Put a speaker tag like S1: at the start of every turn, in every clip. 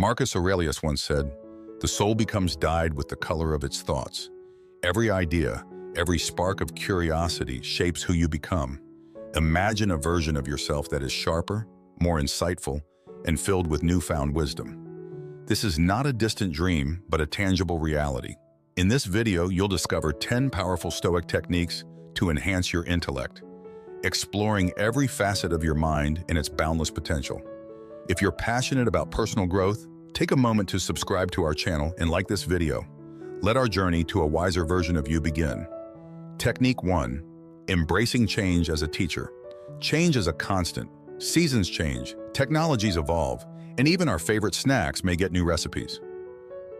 S1: Marcus Aurelius once said, "The soul becomes dyed with the color of its thoughts." Every idea, every spark of curiosity shapes who you become. Imagine a version of yourself that is sharper, more insightful, and filled with newfound wisdom. This is not a distant dream, but a tangible reality. In this video, you'll discover 10 powerful Stoic techniques to enhance your intellect, exploring every facet of your mind and its boundless potential. If you're passionate about personal growth, take a moment to subscribe to our channel and like this video. Let our journey to a wiser version of you begin. Technique 1. Embracing change as a teacher. Change is a constant. Seasons change, technologies evolve, and even our favorite snacks may get new recipes.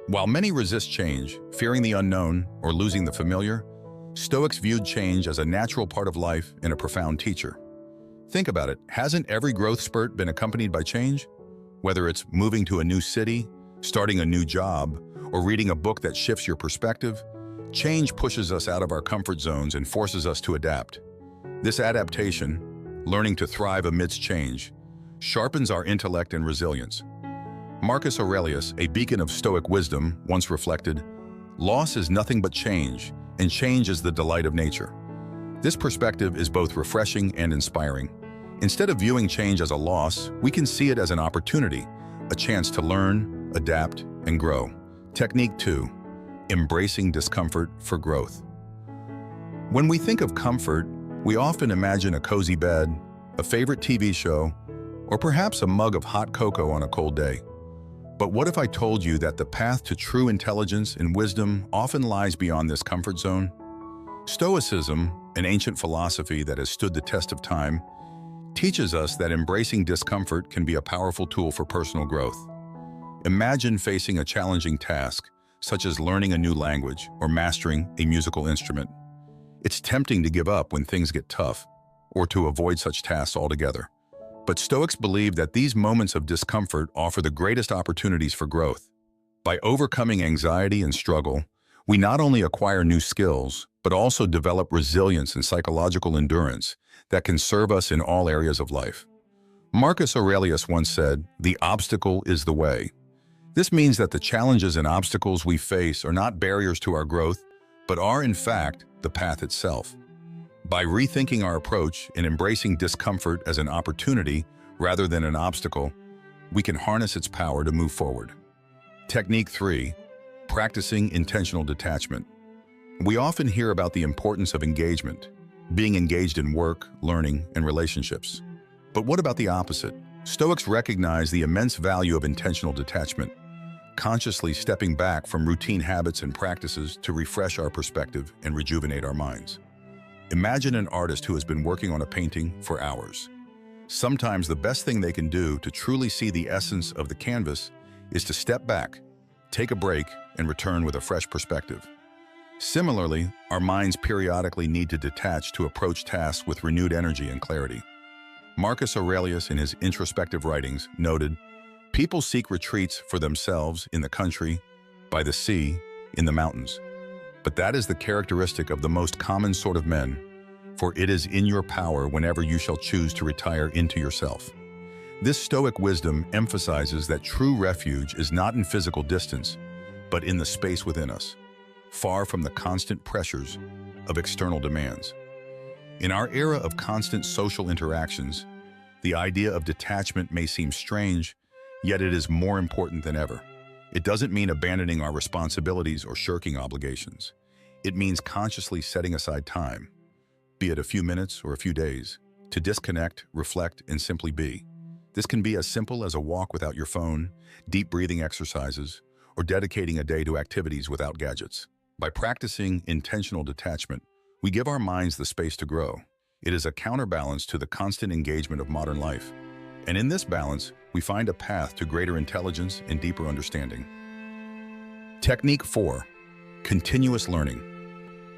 S1: While many resist change, fearing the unknown or losing the familiar, Stoics viewed change as a natural part of life and a profound teacher. Think about it, hasn't every growth spurt been accompanied by change? Whether it's moving to a new city, starting a new job, or reading a book that shifts your perspective, change pushes us out of our comfort zones and forces us to adapt. This adaptation, learning to thrive amidst change, sharpens our intellect and resilience. Marcus Aurelius, a beacon of Stoic wisdom, once reflected, "Loss is nothing but change, and change is the delight of nature." This perspective is both refreshing and inspiring. Instead of viewing change as a loss, we can see it as an opportunity, a chance to learn, adapt, and grow. Technique 2. Embracing discomfort for growth. When we think of comfort, we often imagine a cozy bed, a favorite TV show, or perhaps a mug of hot cocoa on a cold day. But what if I told you that the path to true intelligence and wisdom often lies beyond this comfort zone? Stoicism, an ancient philosophy that has stood the test of time, teaches us that embracing discomfort can be a powerful tool for personal growth. Imagine facing a challenging task, such as learning a new language or mastering a musical instrument. It's tempting to give up when things get tough, or to avoid such tasks altogether. But Stoics believe that these moments of discomfort offer the greatest opportunities for growth. By overcoming anxiety and struggle, we not only acquire new skills, but also develop resilience and psychological endurance that can serve us in all areas of life. Marcus Aurelius once said, "The obstacle is the way." This means that the challenges and obstacles we face are not barriers to our growth, but are, in fact, the path itself. By rethinking our approach and embracing discomfort as an opportunity rather than an obstacle, we can harness its power to move forward. Technique 3. Practicing intentional detachment. We often hear about the importance of engagement, being engaged in work, learning, and relationships. But what about the opposite? Stoics recognize the immense value of intentional detachment, consciously stepping back from routine habits and practices to refresh our perspective and rejuvenate our minds. Imagine an artist who has been working on a painting for hours. Sometimes the best thing they can do to truly see the essence of the canvas is to step back, take a break, and return with a fresh perspective. Similarly, our minds periodically need to detach to approach tasks with renewed energy and clarity. Marcus Aurelius, in his introspective writings, noted, "People seek retreats for themselves in the country, by the sea, in the mountains. But that is the characteristic of the most common sort of men, for it is in your power whenever you shall choose to retire into yourself." This Stoic wisdom emphasizes that true refuge is not in physical distance, but in the space within us, far from the constant pressures of external demands. In our era of constant social interactions, the idea of detachment may seem strange, yet it is more important than ever. It doesn't mean abandoning our responsibilities or shirking obligations. It means consciously setting aside time, be it a few minutes or a few days, to disconnect, reflect, and simply be. This can be as simple as a walk without your phone, deep breathing exercises, or dedicating a day to activities without gadgets. By practicing intentional detachment, we give our minds the space to grow. It is a counterbalance to the constant engagement of modern life. And in this balance, we find a path to greater intelligence and deeper understanding. Technique 4. Continuous learning.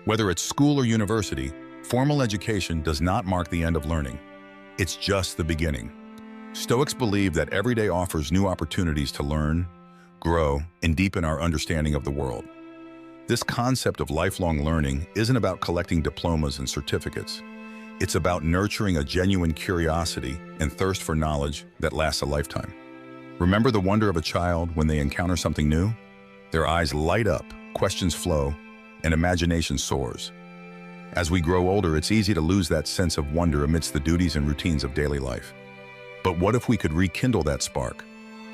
S1: Whether it's school or university, formal education does not mark the end of learning. It's just the beginning. Stoics believe that every day offers new opportunities to learn, grow, and deepen our understanding of the world. This concept of lifelong learning isn't about collecting diplomas and certificates. It's about nurturing a genuine curiosity and thirst for knowledge that lasts a lifetime. Remember the wonder of a child when they encounter something new? Their eyes light up, questions flow, and imagination soars. As we grow older, it's easy to lose that sense of wonder amidst the duties and routines of daily life. But what if we could rekindle that spark?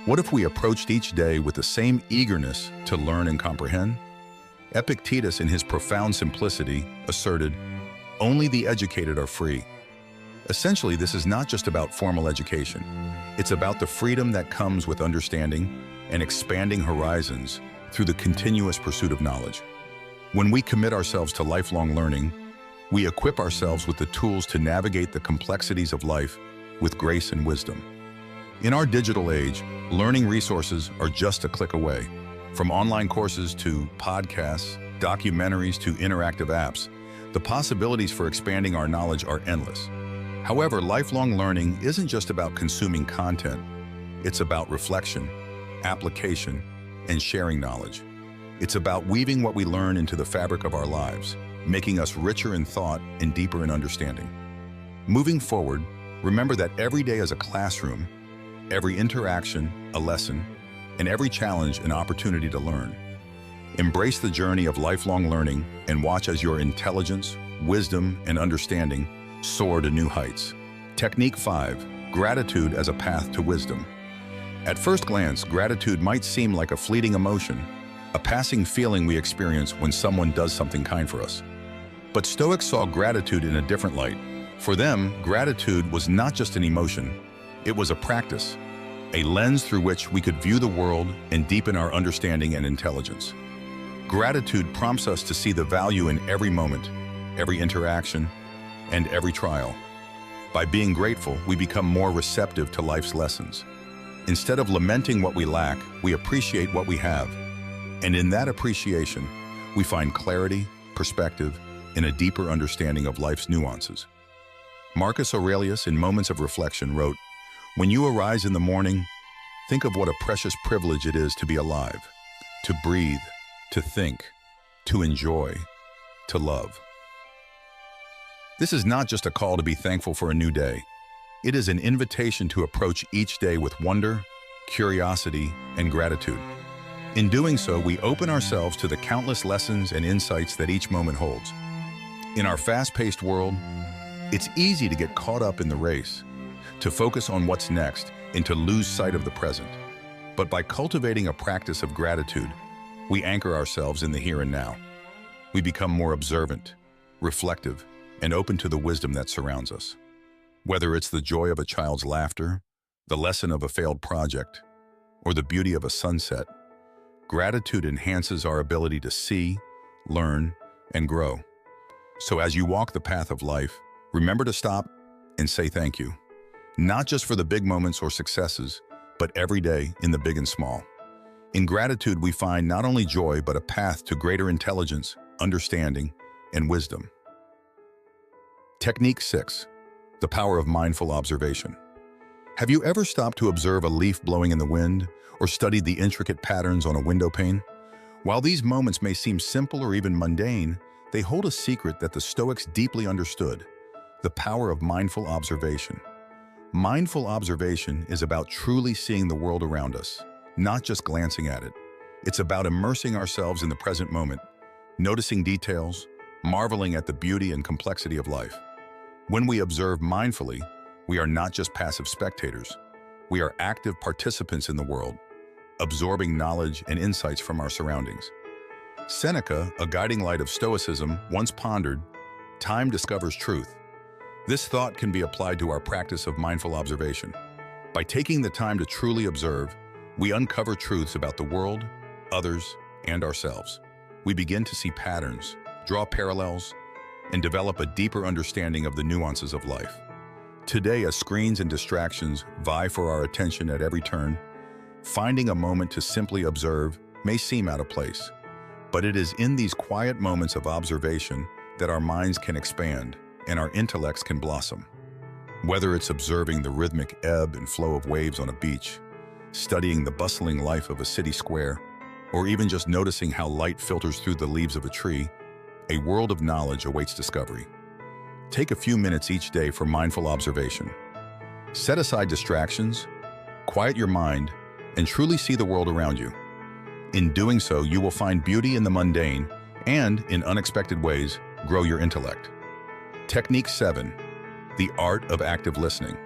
S1: What if we approached each day with the same eagerness to learn and comprehend? Epictetus, in his profound simplicity, asserted, "Only the educated are free." Essentially, this is not just about formal education. It's about the freedom that comes with understanding and expanding horizons through the continuous pursuit of knowledge. When we commit ourselves to lifelong learning, we equip ourselves with the tools to navigate the complexities of life with grace and wisdom. In our digital age, learning resources are just a click away. From online courses to podcasts, documentaries to interactive apps, the possibilities for expanding our knowledge are endless. However, lifelong learning isn't just about consuming content. It's about reflection, application, and sharing knowledge. It's about weaving what we learn into the fabric of our lives, making us richer in thought and deeper in understanding. Moving forward, remember that every day is a classroom, every interaction a lesson, and every challenge an opportunity to learn. Embrace the journey of lifelong learning and watch as your intelligence, wisdom, and understanding soar to new heights. Technique 5. Gratitude as a path to wisdom. At first glance, gratitude might seem like a fleeting emotion, a passing feeling we experience when someone does something kind for us. But Stoics saw gratitude in a different light. For them, gratitude was not just an emotion, it was a practice, a lens through which we could view the world and deepen our understanding and intelligence. Gratitude prompts us to see the value in every moment, every interaction, and every trial. By being grateful, we become more receptive to life's lessons. Instead of lamenting what we lack, we appreciate what we have. And in that appreciation, we find clarity, perspective, and a deeper understanding of life's nuances. Marcus Aurelius, in Moments of Reflection, wrote, "When you arise in the morning, think of what a precious privilege it is to be alive, to breathe, to think, to enjoy, to love." This is not just a call to be thankful for a new day. It is an invitation to approach each day with wonder, curiosity, and gratitude. In doing so, we open ourselves to the countless lessons and insights that each moment holds. In our fast-paced world, it's easy to get caught up in the race, to focus on what's next, and to lose sight of the present. But by cultivating a practice of gratitude, we anchor ourselves in the here and now. We become more observant, reflective, and open to the wisdom that surrounds us. Whether it's the joy of a child's laughter, the lesson of a failed project, or the beauty of a sunset, gratitude enhances our ability to see, learn, and grow. So as you walk the path of life, remember to stop and say thank you. Not just for the big moments or successes, but every day in the big and small. In gratitude, we find not only joy, but a path to greater intelligence, understanding, and wisdom. Technique 6. The power of mindful observation. Have you ever stopped to observe a leaf blowing in the wind or studied the intricate patterns on a window pane? While these moments may seem simple or even mundane, they hold a secret that the Stoics deeply understood: the power of mindful observation. Mindful observation is about truly seeing the world around us, not just glancing at it. It's about immersing ourselves in the present moment, noticing details, marveling at the beauty and complexity of life. When we observe mindfully, we are not just passive spectators. We are active participants in the world, absorbing knowledge and insights from our surroundings. Seneca, a guiding light of Stoicism, once pondered, "Time discovers truth." This thought can be applied to our practice of mindful observation. By taking the time to truly observe, we uncover truths about the world, others, and ourselves. We begin to see patterns, draw parallels, and develop a deeper understanding of the nuances of life. Today, as screens and distractions vie for our attention at every turn, finding a moment to simply observe may seem out of place. But it is in these quiet moments of observation that our minds can expand and our intellects can blossom. Whether it's observing the rhythmic ebb and flow of waves on a beach, studying the bustling life of a city square, or even just noticing how light filters through the leaves of a tree, a world of knowledge awaits discovery. Take a few minutes each day for mindful observation. Set aside distractions, quiet your mind, and truly see the world around you. In doing so, you will find beauty in the mundane and, in unexpected ways, grow your intellect. Technique 7. The art of active listening.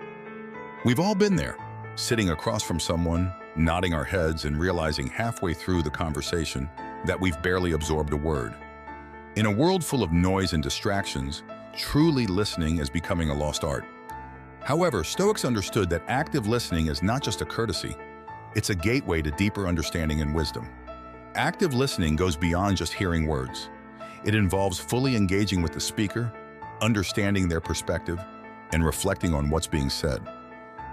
S1: We've all been there, sitting across from someone, nodding our heads and realizing halfway through the conversation that we've barely absorbed a word. In a world full of noise and distractions, truly listening is becoming a lost art. However, Stoics understood that active listening is not just a courtesy, it's a gateway to deeper understanding and wisdom. Active listening goes beyond just hearing words. It involves fully engaging with the speaker, understanding their perspective, and reflecting on what's being said.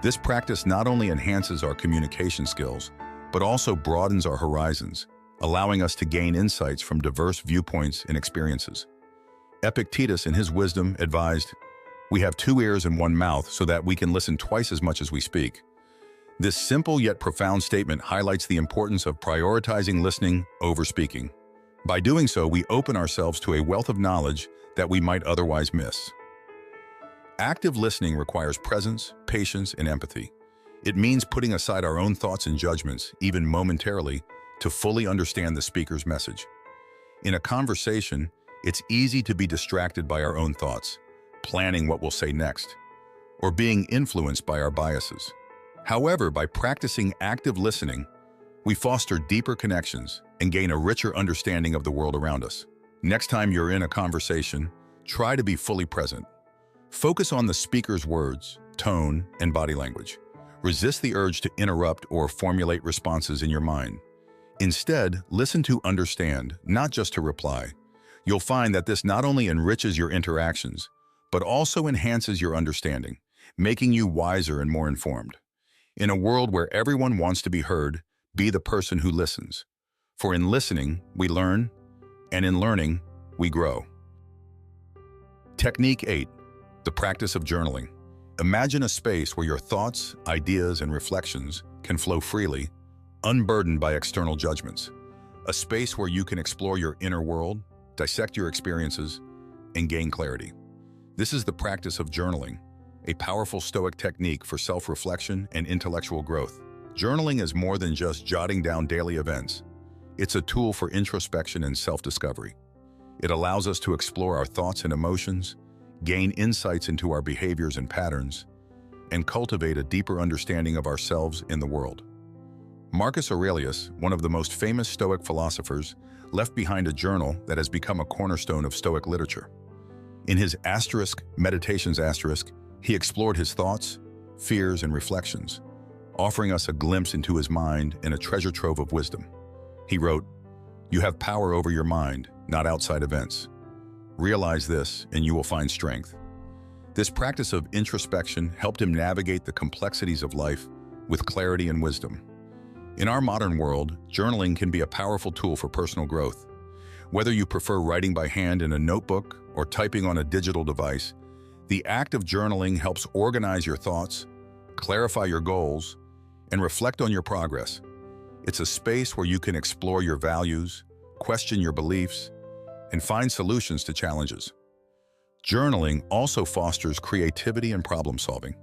S1: This practice not only enhances our communication skills, but also broadens our horizons, allowing us to gain insights from diverse viewpoints and experiences. Epictetus, in his wisdom, advised, "We have 2 ears and 1 mouth so that we can listen twice as much as we speak." This simple yet profound statement highlights the importance of prioritizing listening over speaking. By doing so, we open ourselves to a wealth of knowledge that we might otherwise miss. Active listening requires presence, patience, and empathy. It means putting aside our own thoughts and judgments, even momentarily, to fully understand the speaker's message. In a conversation, it's easy to be distracted by our own thoughts, planning what we'll say next, or being influenced by our biases. However, by practicing active listening, we foster deeper connections and gain a richer understanding of the world around us. Next time you're in a conversation, try to be fully present. Focus on the speaker's words, tone, and body language. Resist the urge to interrupt or formulate responses in your mind. Instead, listen to understand, not just to reply. You'll find that this not only enriches your interactions, but also enhances your understanding, making you wiser and more informed. In a world where everyone wants to be heard, be the person who listens. For in listening, we learn, and in learning, we grow. Technique 8. The practice of journaling. Imagine a space where your thoughts, ideas, and reflections can flow freely, unburdened by external judgments. A space where you can explore your inner world, dissect your experiences, and gain clarity. This is the practice of journaling, a powerful Stoic technique for self-reflection and intellectual growth. Journaling is more than just jotting down daily events. It's a tool for introspection and self-discovery. It allows us to explore our thoughts and emotions, gain insights into our behaviors and patterns, and cultivate a deeper understanding of ourselves in the world. Marcus Aurelius, one of the most famous Stoic philosophers, left behind a journal that has become a cornerstone of Stoic literature. In his Meditations asterisk, he explored his thoughts, fears, and reflections, offering us a glimpse into his mind and a treasure trove of wisdom. He wrote, "You have power over your mind, not outside events. Realize this, and you will find strength." This practice of introspection helped him navigate the complexities of life with clarity and wisdom. In our modern world, journaling can be a powerful tool for personal growth. Whether you prefer writing by hand in a notebook or typing on a digital device, the act of journaling helps organize your thoughts, clarify your goals, and reflect on your progress. It's a space where you can explore your values, question your beliefs, and find solutions to challenges. Journaling also fosters creativity and problem-solving.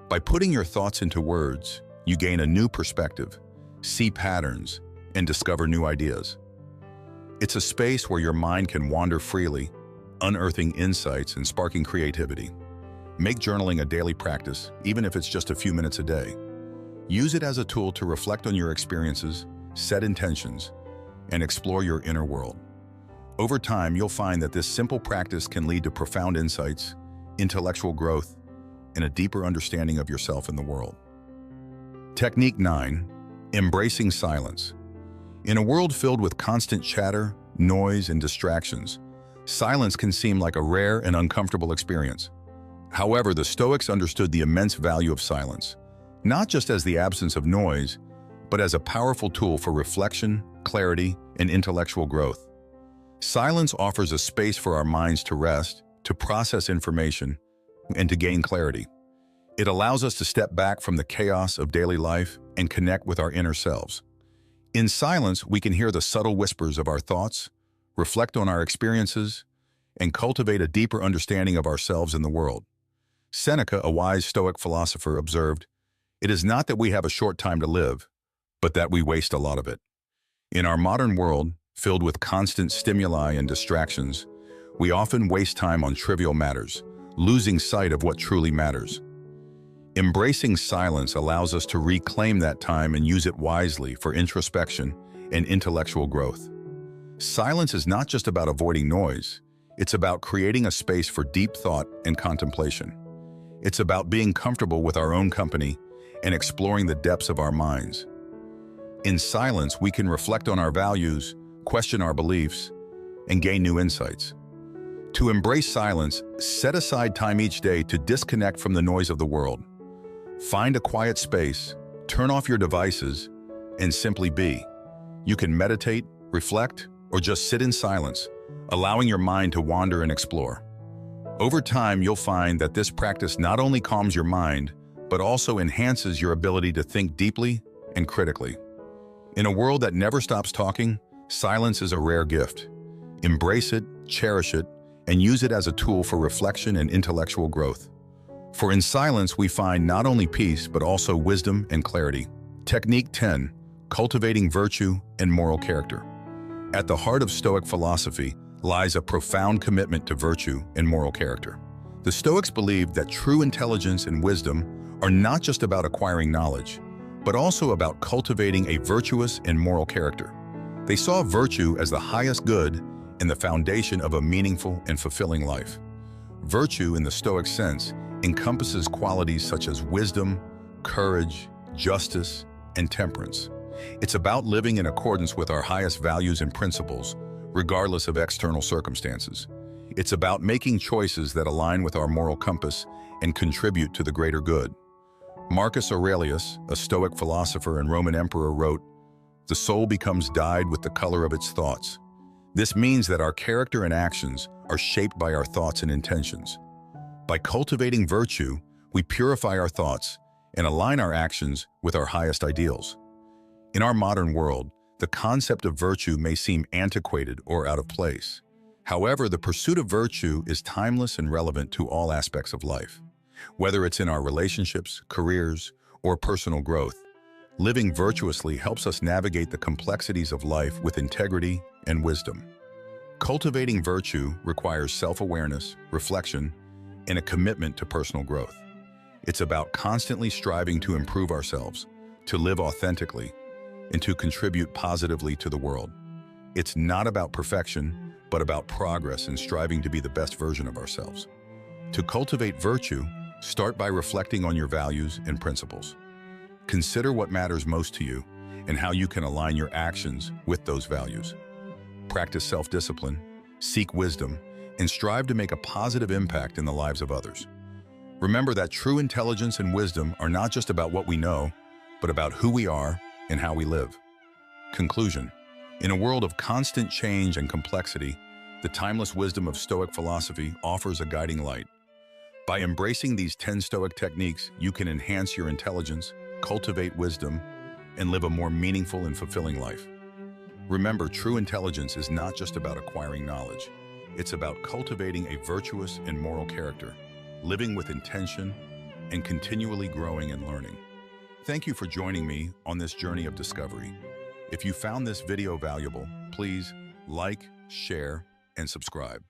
S1: By putting your thoughts into words, you gain a new perspective, see patterns, and discover new ideas. It's a space where your mind can wander freely, unearthing insights and sparking creativity. Make journaling a daily practice, even if it's just a few minutes a day. Use it as a tool to reflect on your experiences, set intentions, and explore your inner world. Over time, you'll find that this simple practice can lead to profound insights, intellectual growth, and a deeper understanding of yourself and the world. Technique 9. Embracing silence. In a world filled with constant chatter, noise, and distractions, silence can seem like a rare and uncomfortable experience. However, the Stoics understood the immense value of silence, not just as the absence of noise, but as a powerful tool for reflection, clarity, and intellectual growth. Silence offers a space for our minds to rest, to process information, and to gain clarity. It allows us to step back from the chaos of daily life and connect with our inner selves. In silence, we can hear the subtle whispers of our thoughts, reflect on our experiences, and cultivate a deeper understanding of ourselves and the world. Seneca, a wise Stoic philosopher, observed, "It is not that we have a short time to live, but that we waste a lot of it. In our modern world, filled with constant stimuli and distractions, we often waste time on trivial matters, losing sight of what truly matters. Embracing silence allows us to reclaim that time and use it wisely for introspection and intellectual growth. Silence is not just about avoiding noise, it's about creating a space for deep thought and contemplation. It's about being comfortable with our own company and exploring the depths of our minds. In silence, we can reflect on our values, question our beliefs, and gain new insights. To embrace silence, set aside time each day to disconnect from the noise of the world. Find a quiet space, turn off your devices, and simply be. You can meditate, reflect, or just sit in silence, allowing your mind to wander and explore. Over time, you'll find that this practice not only calms your mind, but also enhances your ability to think deeply and critically. In a world that never stops talking, silence is a rare gift. Embrace it, cherish it, and use it as a tool for reflection and intellectual growth. For in silence, we find not only peace, but also wisdom and clarity. Technique 10, cultivating virtue and moral character. At the heart of Stoic philosophy lies a profound commitment to virtue and moral character. The Stoics believed that true intelligence and wisdom are not just about acquiring knowledge, but also about cultivating a virtuous and moral character. They saw virtue as the highest good and the foundation of a meaningful and fulfilling life. Virtue, in the Stoic sense, encompasses qualities such as wisdom, courage, justice, and temperance. It's about living in accordance with our highest values and principles, regardless of external circumstances. It's about making choices that align with our moral compass and contribute to the greater good. Marcus Aurelius, a Stoic philosopher and Roman emperor, wrote, "The soul becomes dyed with the color of its thoughts." This means that our character and actions are shaped by our thoughts and intentions. By cultivating virtue, we purify our thoughts and align our actions with our highest ideals. In our modern world, the concept of virtue may seem antiquated or out of place. However, the pursuit of virtue is timeless and relevant to all aspects of life. Whether it's in our relationships, careers, or personal growth, living virtuously helps us navigate the complexities of life with integrity and wisdom. Cultivating virtue requires self-awareness, reflection, and a commitment to personal growth. It's about constantly striving to improve ourselves, to live authentically, and to contribute positively to the world. It's not about perfection, but about progress and striving to be the best version of ourselves. To cultivate virtue, start by reflecting on your values and principles. Consider what matters most to you and how you can align your actions with those values. Practice self-discipline, seek wisdom, and strive to make a positive impact in the lives of others. Remember that true intelligence and wisdom are not just about what we know, but about who we are and how we live. Conclusion: in a world of constant change and complexity, the timeless wisdom of Stoic philosophy offers a guiding light. By embracing these 10 Stoic techniques, you can enhance your intelligence, cultivate wisdom, and live a more meaningful and fulfilling life. Remember, true intelligence is not just about acquiring knowledge. It's about cultivating a virtuous and moral character, living with intention, and continually growing and learning. Thank you for joining me on this journey of discovery. If you found this video valuable, please like, share, and subscribe.